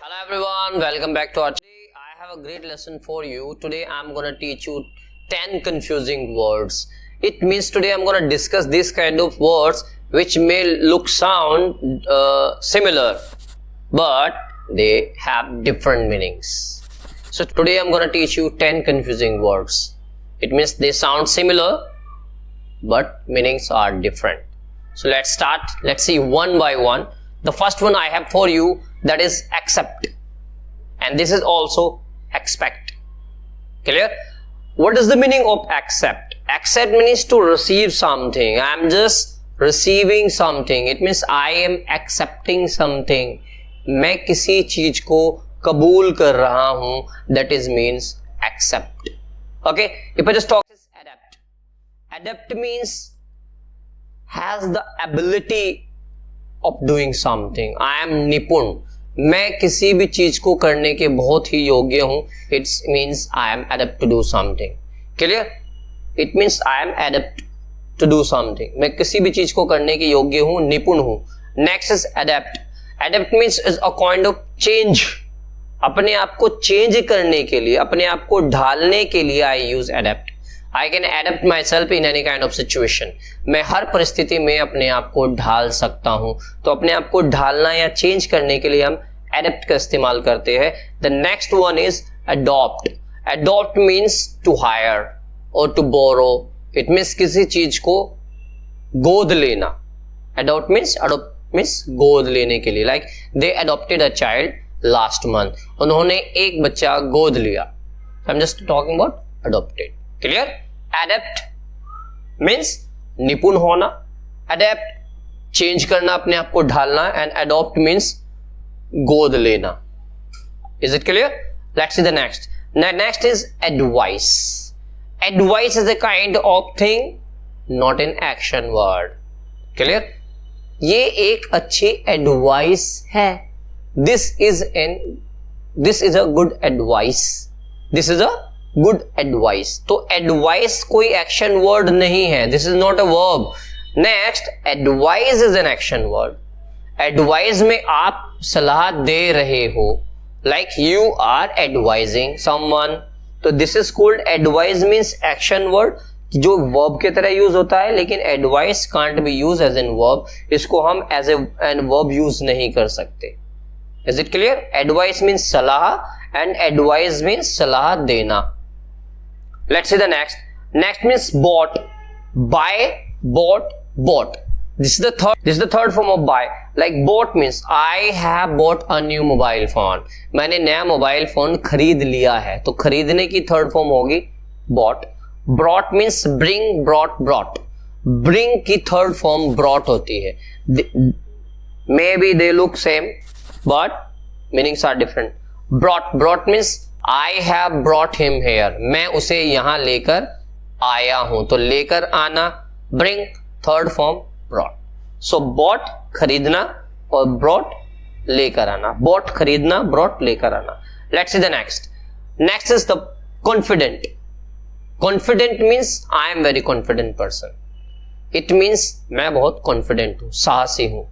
Hello everyone, welcome back to our today. I have a great lesson for you. Today I'm gonna teach you 10 confusing words. It means today I'm gonna discuss this kind of words which may sound similar, but they have different meanings. So today I'm gonna teach you 10 confusing words. It means they sound similar, but meanings are different. So let's start. Let's see one by one. The first one I have for you, that is accept, and this is also expect. Clear? What is the meaning of accept? Accept means to receive something. I am just receiving something. It means I am accepting something. मैं किसी चीज को कबूल कर रहा हूं. That is means accept. Okay, if I just talk is adapt. Adapt means has the ability of doing something. I am निपुण. मैं किसी भी चीज को करने के बहुत ही योग्य हूं. It means I am adept to do something. Clear? It means I am adept to do something. मैं किसी भी चीज को करने के योग्य हूं, निपुण हूं. Next is adapt. Adapt means is a kind of change. अपने आप को चेंज करने के लिए, अपने आप को ढालने के लिए I use adapt. I can adapt myself in any kind of situation. मैं हर परिस्थिति में अपने आप को ढाल सकता हूं. तो अपने आप को ढालना या चेंज करने के लिए हम adapt का इस्तेमाल करते हैं. The next one is adopt. Adopt means to hire or to borrow. It means किसी चीज को गोद लेना. Adopt means गोद लेने के लिए. Like they adopted a child last month. उन्होंने एक बच्चा गोद लिया. I'm just talking about adopted. Clear? Adapt means निपुण होना. Adapt चेंज करना, अपने आप को ढालना. And adopt means गोद लेना. Is it clear? Let's see the next. Next is advice. Advice is a kind of thing, not an action word. Clear? ये एक अच्छी advice है. This is a good advice. This is a good advice. तो advice कोई action word नहीं है. This is not a verb. Next, advice is an action word. Advice में आप सलाह दे रहे हो. Like you are advising someone. तो this is called advice means action word जो वर्ब की तरह यूज होता है. लेकिन advice can't be use as an verb. इसको हम एज एन वर्ब यूज नहीं कर सकते. Is it clear? Advice means सलाह एंड एडवाइस मीन्स सलाह देना. Let's see the next. Next means bought. Buy, bought. This is the third form of buy. Like bought means I have bought a new mobile phone. मैंने नया mobile phone खरीद लिया है. तो खरीदने की थर्ड फॉर्म होगी bought. Brought means bring, brought. Bring की थर्ड फॉर्म brought होती है. Maybe they look same, but meanings are different. Brought means I have brought him here. मैं उसे यहां लेकर आया हूं. तो लेकर आना. Bring third form brought. So bought खरीदना और brought लेकर आना. Bought खरीदना, brought लेकर आना. Let's see the next. Next is the confident. Confident means I am very confident person. It means मैं बहुत confident हूं, साहसी हूं.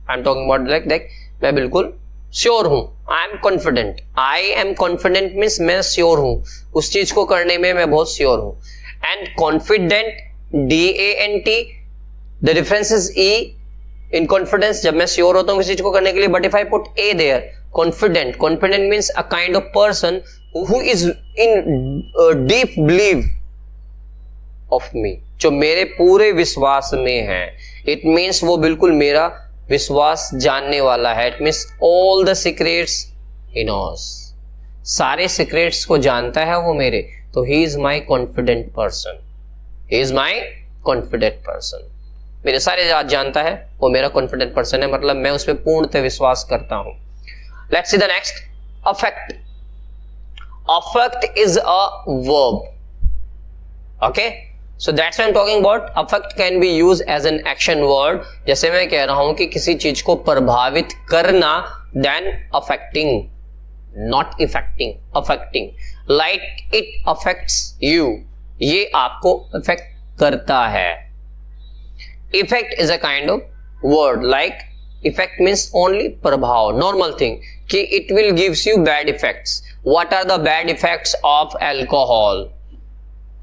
I'm talking about like मैं बिल्कुल श्योर हूं. I am confident. I am confident means मैं श्योर हूं, उस चीज को करने में मैं बहुत श्योर हूं. And confident, DANT, the difference is E in confidence. जब मैं श्योर होता हूं किसी चीज को करने के लिए, but if I put A there, confident means a kind of person who is in deep believe of me, जो मेरे पूरे विश्वास में है. इट मीन्स वो बिल्कुल मेरा विश्वास जानने वाला है. It means all the secrets he knows. सारे सीक्रेट्स को जानता है वो मेरे. तो he is my confident person. He is my confident person. मेरे सारे बात जानता है, वो मेरा कॉन्फिडेंट पर्सन है. मतलब मैं उस पर पूर्णतः विश्वास करता हूं. Let's see the next. Affect. Affect is a verb. Okay, so that's why I'm talking about affect can be used as an action word. जैसे मैं कह रहा हूं कि किसी चीज को प्रभावित करना, then affecting, not affecting, affecting. Like it affects you. ये आपको affect करता है. Effect is a kind of word. Like effect means only प्रभाव, नॉर्मल थिंग कि it will gives you bad effects. What are the bad effects of alcohol?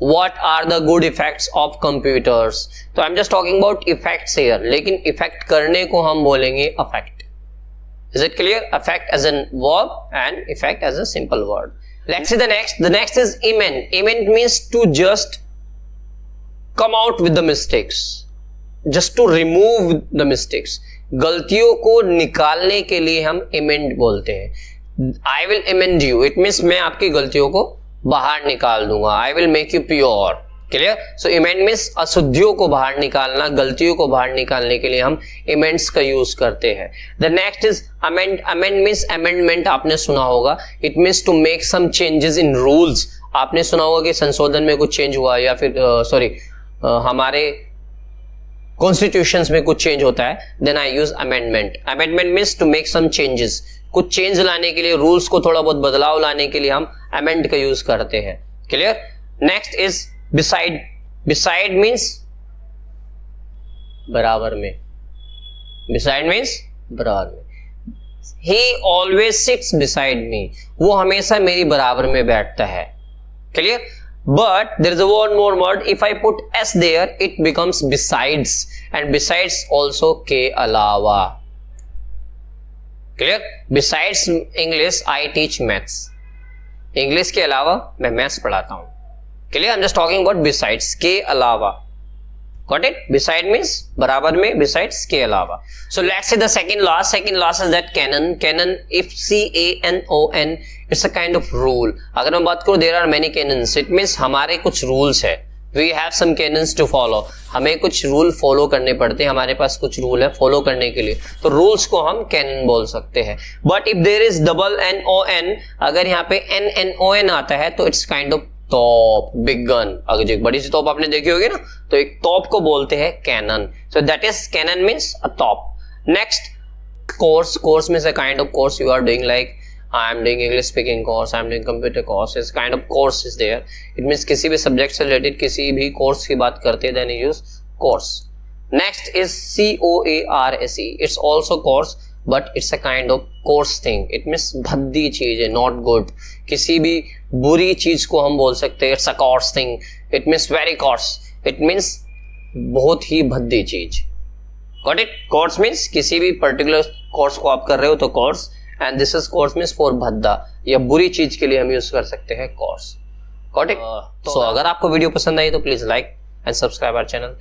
What are the good effects of computers? तो I'm just talking about effects here, लेकिन effect करने को हम बोलेंगे affect. Is it clear? Affect as a verb and effect as a simple word. Let's see the next. The next is amend. Amend means to just come out with the mistakes, just to remove the mistakes. गलतियों को निकालने के लिए हम amend बोलते हैं. I will amend you. It means मैं आपकी गलतियों को बाहर निकाल दूंगा. I will make you pure. Clear? So emend means अशुद्धियों को बाहर निकालना, गलतियों को बाहर निकालने के लिए हम इमेंड्स का यूज करते हैं. The next is amend. Amend means amendment, आपने सुना होगा. It means to make some changes in rules. आपने सुना होगा कि संशोधन में कुछ चेंज हुआ या फिर हमारे कॉन्स्टिट्यूशंस में कुछ चेंज होता है, then I use amendment. Amendment means to make some changes. कुछ चेंज लाने के लिए, रूल्स को थोड़ा बहुत बदलाव लाने के लिए हम अमेंड का यूज करते हैं. Clear? Next is beside. Beside means बराबर में. बिसाइड मीन्स बराबर में. He always sits beside me. वो हमेशा मेरी बराबर में बैठता है. Clear? But there is a one more word. If I put S there it becomes besides, and besides also के अलावा. Clear? Besides English I teach maths. English के अलावा मैं मैथ्स पढ़ाता हूं. Clear? I am just talking about besides, के अलावा. Got it? Beside means बराबर में, बिसाइड्स के अलावा. So let's see the second laws. Second laws is that canon. Canon, if CANON, it's a kind of rule. अगर मैं बात करूं, there are many canons. It means हमारे कुछ रूल्स है. We have some canons to follow. हमें कुछ rule follow करने पड़ते हैं. हमारे पास कुछ रूल है फॉलो करने के लिए, तो रूल्स को हम कैनन बोल सकते हैं. But if there is double NON, अगर यहाँ पे NNON आता है तो इट्स काइंड ऑफ तोप, बिग गन. अगर एक बड़ी सी तोप आपने देखी होगी ना, तो एक तोप को बोलते हैं cannon. So that is cannon means a तोप. Next, course. Course means a kind of course you are doing, like I am doing English speaking course, I am doing computer course. This kind of course is there. It means किसी भी subject से related किसी भी course की बात करते हैं, then you use course. Next is COARSE. It's also course, but it's a kind of coarse thing. It means भद्दी चीज है, not good. किसी भी बुरी चीज को हम बोल सकते हैं it's a coarse thing. It means very coarse. It means बहुत ही भद्दी चीज. Got it? Coarse means किसी भी particular course को आप कर रहे हो तो course. And this is coarse means for भद्दा, या बुरी चीज के लिए हम यूज कर सकते हैं coarse. Got it? So अगर आपको वीडियो पसंद आई तो please like and subscribe our channel.